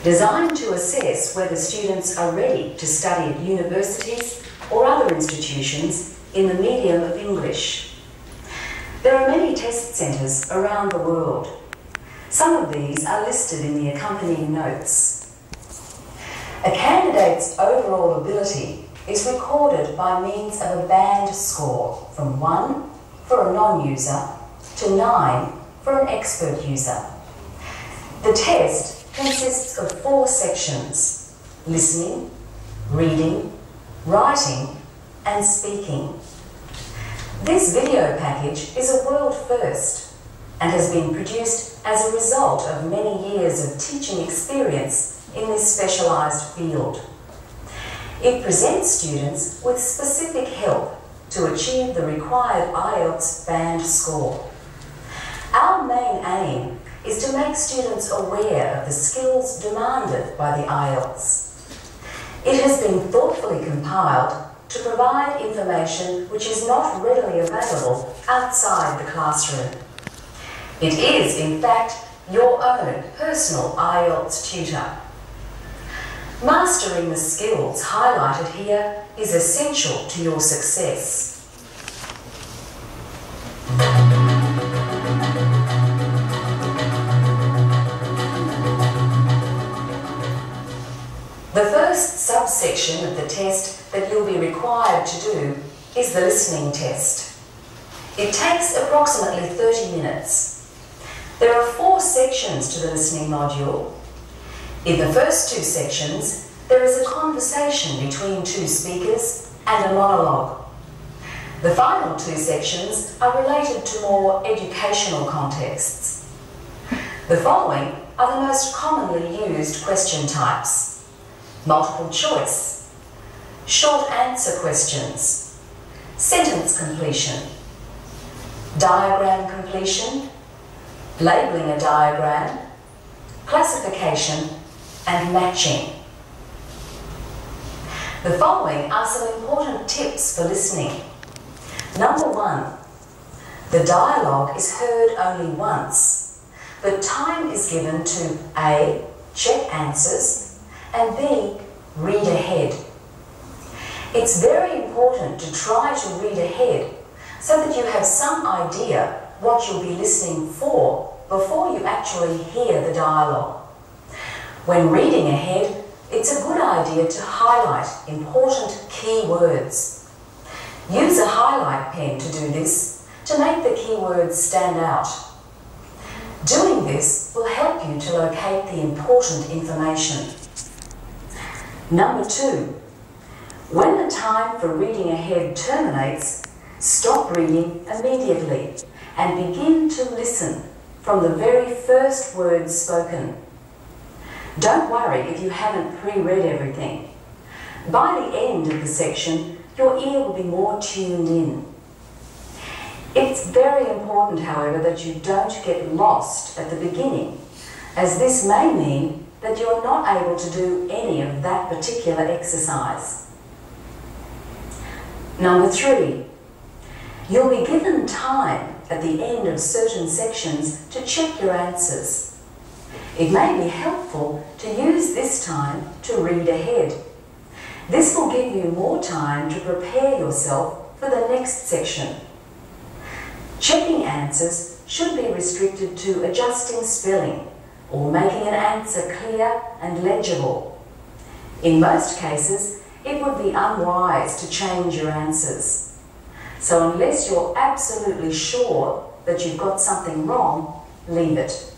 designed to assess whether students are ready to study at universities or other institutions in the medium of English. There are many test centres around the world. Some of these are listed in the accompanying notes. A candidate's overall ability is recorded by means of a band score from 1 for a non-user to 9 for an expert user. The test consists of 4 sections: listening, reading, writing, and speaking. This video package is a world first and has been produced as a result of many years of teaching experience in this specialised field. It presents students with specific help to achieve the required IELTS band score. Our main aim is to make students aware of the skills demanded by the IELTS. It has been thoughtfully compiled to provide information which is not readily available outside the classroom. It is, in fact, your own personal IELTS tutor. Mastering the skills highlighted here is essential to your success. The first subsection of the test that you'll be required to do is the listening test. It takes approximately 30 minutes. There are 4 sections to the listening module. In the first 2 sections, there is a conversation between 2 speakers and a monologue. The final 2 sections are related to more educational contexts. The following are the most commonly used question types: multiple choice, short answer questions, sentence completion, diagram completion, labelling a diagram, classification, and matching. The following are some important tips for listening. Number 1, the dialogue is heard only once, but time is given to A, check answers, and B, read ahead. It's very important to try to read ahead so that you have some idea what you'll be listening for before you actually hear the dialogue. When reading ahead, it's a good idea to highlight important key words. Use a highlight pen to do this to make the key words stand out. Doing this will help you to locate the important information. Number 2, when the time for reading ahead terminates, stop reading immediately and begin to listen from the very first words spoken. Don't worry if you haven't pre-read everything. By the end of the section, your ear will be more tuned in. It's very important, however, that you don't get lost at the beginning, as this may mean that you're not able to do any of that particular exercise. Number 3, you'll be given time at the end of certain sections to check your answers. It may be helpful to use this time to read ahead. This will give you more time to prepare yourself for the next section. Checking answers should be restricted to adjusting spelling or making an answer clear and legible. In most cases, it would be unwise to change your answers. So unless you're absolutely sure that you've got something wrong, leave it.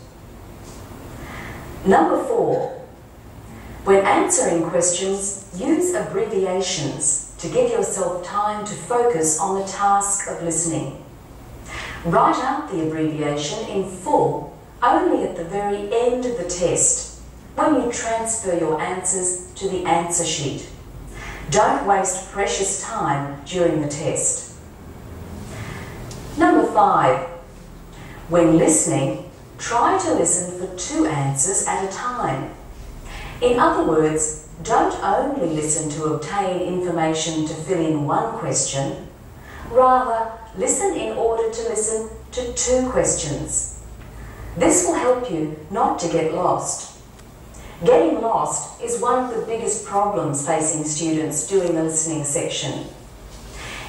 Number 4, when answering questions, use abbreviations to give yourself time to focus on the task of listening. Write out the abbreviation in full only at the very end of the test, when you transfer your answers to the answer sheet. Don't waste precious time during the test. Number 5, when listening, try to listen for 2 answers at a time. In other words, don't only listen to obtain information to fill in one question. Rather, listen in order to listen to 2 questions. This will help you not to get lost. Getting lost is one of the biggest problems facing students doing the listening section.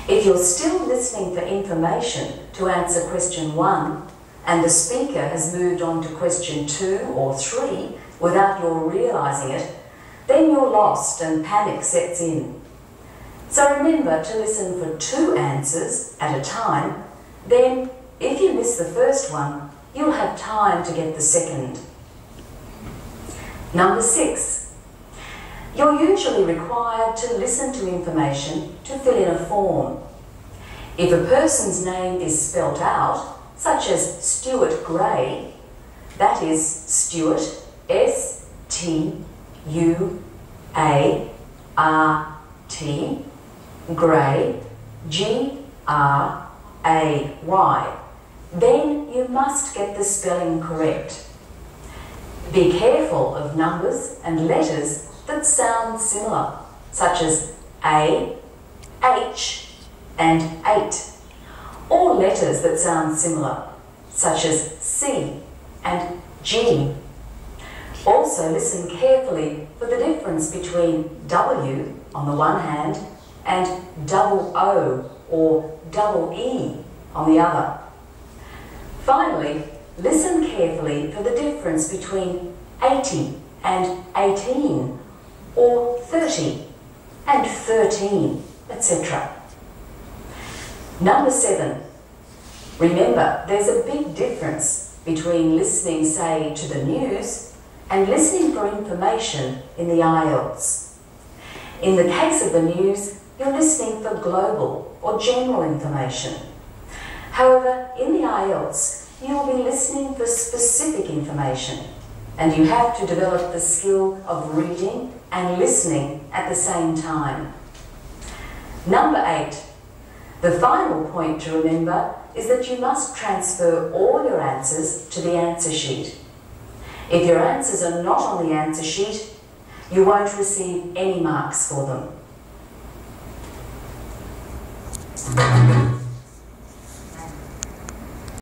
If you're still listening for information to answer question 1 and the speaker has moved on to question 2 or 3 without your realising it, then you're lost and panic sets in. So remember to listen for 2 answers at a time, then if you miss the first one, you'll have time to get the second. Number 6. You're usually required to listen to information to fill in a form. If a person's name is spelt out, such as Stuart Gray, that is Stuart, S-T-U-A-R-T, Gray, G-R-A-Y, then you must get the spelling correct. Be careful of numbers and letters that sound similar, such as A, H, and 8, or letters that sound similar, such as C and G. Also listen carefully for the difference between W on the one hand and double O or double E on the other. Finally, listen carefully for the difference between 80 and 18, or 30 and 13, etc. Number 7. Remember, there's a big difference between listening, say, to the news and listening for information in the IELTS. In the case of the news, you're listening for global or general information. However, in the IELTS, you will be listening for specific information, and you have to develop the skill of reading and listening at the same time. Number 8. The final point to remember is that you must transfer all your answers to the answer sheet. If your answers are not on the answer sheet, you won't receive any marks for them.